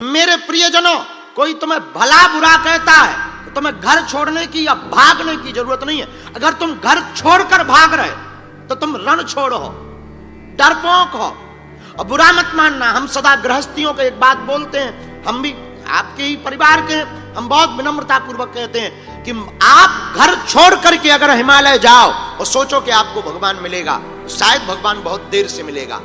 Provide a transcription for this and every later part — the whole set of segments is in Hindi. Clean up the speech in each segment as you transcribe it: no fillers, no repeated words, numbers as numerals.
मेरे प्रियजनों, कोई तुम्हें भला बुरा कहता है तो तुम्हें घर छोड़ने की या भागने की जरूरत नहीं है। अगर तुम घर छोड़कर भाग रहे तो तुम रण छोड़ हो, डरपोक हो और बुरा मत मानना। हम सदा गृहस्थियों को एक बात बोलते हैं, हम भी आपके ही परिवार के, हम बहुत विनम्रता पूर्वक कहते हैं कि आप घर छोड़ करके अगर हिमालय जाओ और सोचो कि आपको भगवान मिलेगा, शायद भगवान बहुत देर से मिलेगा।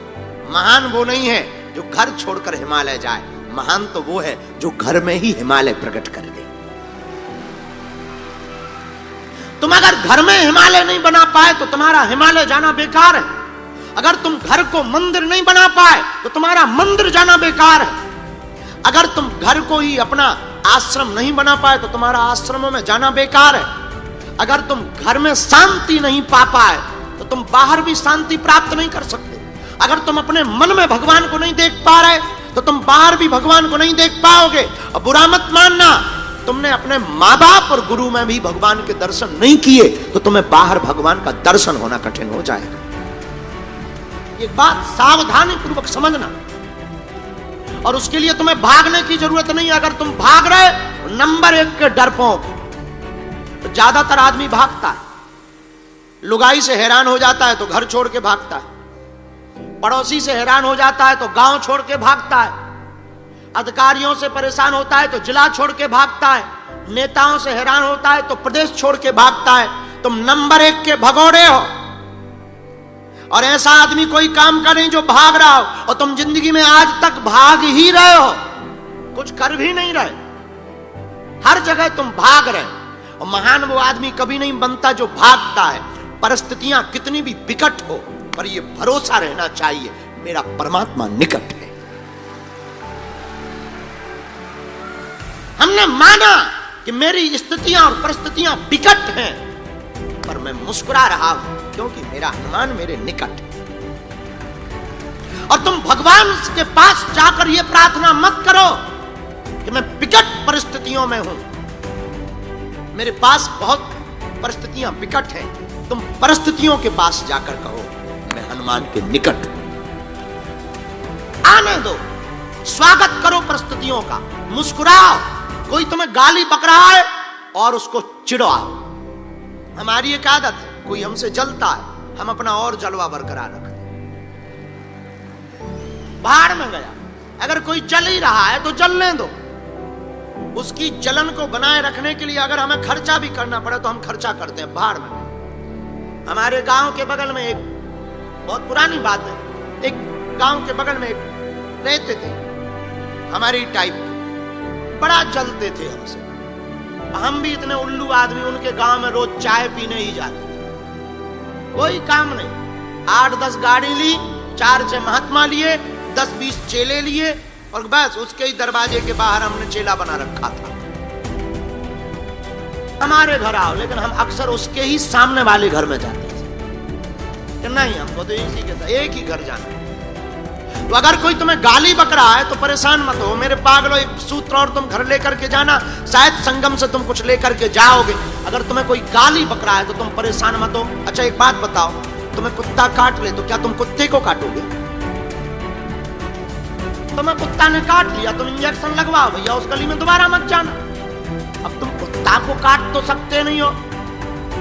महान वो नहीं है जो घर छोड़कर हिमालय जाए, महान तो वो है जो घर में ही हिमालय प्रकट कर दे। तुम अगर घर में हिमालय नहीं बना पाए तो तुम्हारा हिमालय जाना बेकार है। अगर तुम घर को मंदिर नहीं बना पाए तो तुम्हारा मंदिर जाना बेकार है। अगर तुम घर को ही अपना आश्रम नहीं बना पाए तो तुम्हारा आश्रमों में जाना बेकार है। अगर तुम घर में शांति नहीं पा पाए तो तुम बाहर भी शांति प्राप्त नहीं कर सकते। अगर तुम अपने मन में भगवान को नहीं देख पा रहे तो तुम बाहर भी भगवान को नहीं देख पाओगे। और बुरा मत मानना, तुमने अपने माँ बाप और गुरु में भी भगवान के दर्शन नहीं किए तो तुम्हें बाहर भगवान का दर्शन होना कठिन हो जाएगा। ये बात सावधानी पूर्वक समझना। और उसके लिए तुम्हें भागने की जरूरत नहीं। अगर तुम भाग रहे तो नंबर 1 के डरपोक। तो ज्यादातर आदमी भागता है, लुगाई से हैरान हो जाता है तो घर छोड़ के भागता है, पड़ोसी से हैरान हो जाता है तो गांव छोड़ के भागता है, अधिकारियों से परेशान होता है तो जिला छोड़ के भागता है, नेताओं से हैरान होता है तो प्रदेश छोड़ के भागता है। तुम नंबर 1 के भगोड़े हो। और ऐसा आदमी कोई काम का नहीं जो भाग रहा हो। और तुम जिंदगी में आज तक भाग ही रहे हो, कुछ कर भी नहीं रहे, हर जगह तुम भाग रहे। और महान वो आदमी कभी नहीं बनता जो भागता है। परिस्थितियां कितनी भी विकट हो पर यह भरोसा रहना चाहिए, मेरा परमात्मा निकट है। हमने माना कि मेरी स्थितियां और परिस्थितियां विकट हैं पर मैं मुस्कुरा रहा हूं क्योंकि मेरा हनुमान मेरे निकट है। और तुम भगवान के पास जाकर यह प्रार्थना मत करो कि मैं विकट परिस्थितियों में हूं, मेरे पास बहुत परिस्थितियां विकट हैं। तुम परिस्थितियों के पास जाकर कहो मैं हनुमान के निकट हूं। आने दो, स्वागत करो परिस्थितियों का, मुस्कुराओ। कोई तुम्हें गाली बक रहा है और उसको चिढ़ाओ। हमारी एक आदत है, कोई हमसे जलता है हम अपना और जलवा बरकरार रखते। बाहर में गया, अगर कोई जल ही रहा है तो जलने दो। उसकी जलन को बनाए रखने के लिए अगर हमें खर्चा भी करना पड़े तो हम खर्चा करते हैं। बाहर में हमारे गांव के बगल में एक बहुत पुरानी बात है, एक गांव के बगल में एक रहते थे हमारी टाइप के, बड़ा जलते थे हमसे। हम भी इतने उल्लू आदमी, उनके गांव में रोज चाय पीने ही जाते थे, कोई काम नहीं। 8-10 गाड़ी ली, 4-6 महात्मा लिए, 10-20 चेले लिए और बस उसके ही दरवाजे के बाहर हमने चेला बना रखा था। हमारे घर आओ, लेकिन हम अक्सर उसके ही सामने वाले घर में जाते थे कि नहीं, हमको तो इसी के साथ एक ही घर जाना है। तो अगर कोई तुम्हें गाली बक रहा है तो परेशान मत हो, मेरे पागलो, एक सूत्र और तुम घर लेकर के जाना, शायद संगम से तुम कुछ लेकर के जाओगे। अगर तुम्हें कोई गाली बक रहा है तो तुम परेशान मत हो। अच्छा एक बात बताओ, तुम्हें कुत्ता काट ले तो क्या तुम कुत्ते को काटोगे? तुम्हें कुत्ता ने काट लिया, तुम इंजेक्शन लगवाओ भैया, उस गली में दोबारा मत जाना। अब तुम कुत्ता को काट तो सकते नहीं हो।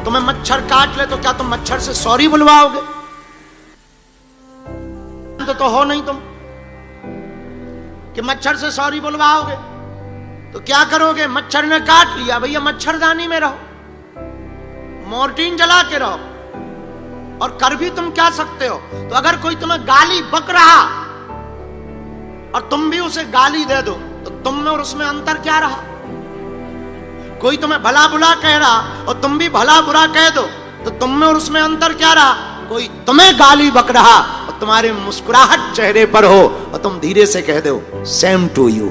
तुम्हें मच्छर काट ले तो क्या तुम मच्छर से सॉरी बुलवाओगे? तो हो नहीं तुम कि मच्छर से सॉरी बुलवाओगे। तो क्या करोगे? मच्छर ने काट लिया भैया, मच्छरदानी में रहो, मोर्टीन जला के रहो। और कर भी तुम क्या सकते हो? तो अगर कोई तुम्हें गाली बक रहा और तुम भी उसे गाली दे दो तो तुम में और उसमें अंतर क्या रहा? कोई तुम्हें भला बुरा कह रहा और तुम भी भला बुरा कह दो तो तुम में और उसमें अंतर क्या रहा? कोई तुम्हें गाली बक रहा और तुम्हारे मुस्कुराहट चेहरे पर हो और तुम धीरे से कह दो सेम टू यू।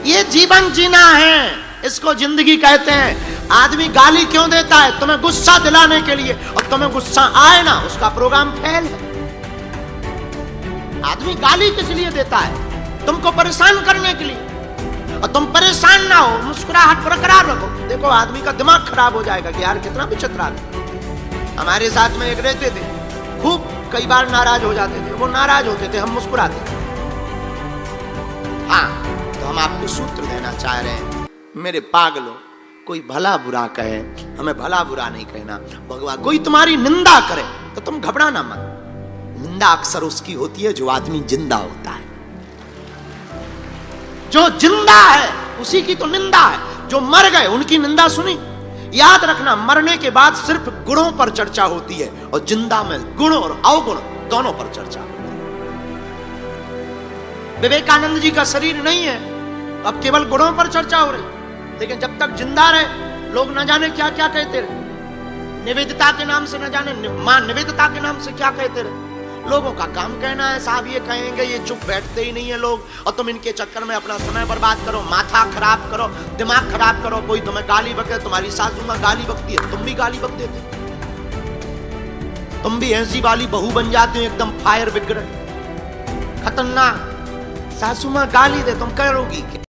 ये जीवन जीना है, इसको जिंदगी कहते हैं। आदमी गाली क्यों देता है? तुम्हें गुस्सा दिलाने के लिए, और तुम्हें गुस्सा आए ना उसका प्रोग्राम फेल है। आदमी गाली किस लिए देता है? तुमको परेशान करने के लिए। और तुम परेशान ना हो, मुस्कुराहट बरकरार रखो। देखो आदमी का दिमाग खराब हो जाएगा कि यार कितना विचित्र आदमी। हमारे साथ में एक रहते थे, खूब कई बार नाराज हो जाते थे, वो नाराज होते थे, हम मुस्कुराते थे। हाँ, तो हम आपको सूत्र देना चाह रहे हैं, मेरे पागलों, कोई भला बुरा कहे, हमें भला बुरा नहीं कहना। भगवान कोई तुम्हारी निंदा करे तो तुम घबराना मत। निंदा अक्सर उसकी होती है जो आदमी जिंदा होता है। जो जिंदा है उसी की तो निंदा है। जो मर गए उनकी निंदा सुनी? याद रखना, मरने के बाद सिर्फ गुणों पर चर्चा होती है और जिंदा में गुण और अवगुण दोनों पर चर्चा होती है। विवेकानंद जी का शरीर नहीं है, अब केवल गुणों पर चर्चा हो रही, लेकिन जब तक जिंदा रहे लोग न जाने क्या क्या कहते रहे। निवेदिता के नाम से न जाने मां निवेदिता के नाम से क्या कहते रहे। लोगों का काम कहना है, साहब ये कहेंगे, ये चुप बैठते ही नहीं है लोग, और तुम इनके चक्कर में अपना समय बर्बाद करो, माथा खराब करो, दिमाग खराब करो। कोई तुम्हें गाली बके, तुम्हारी सासू मां गाली बकती है, तुम भी गाली बक देते, तुम भी ऐसी वाली बहू बन जाते हो, एकदम फायर बिगड़ खतरनाक। सासू मां गाली दे, तुम करोगी क्या?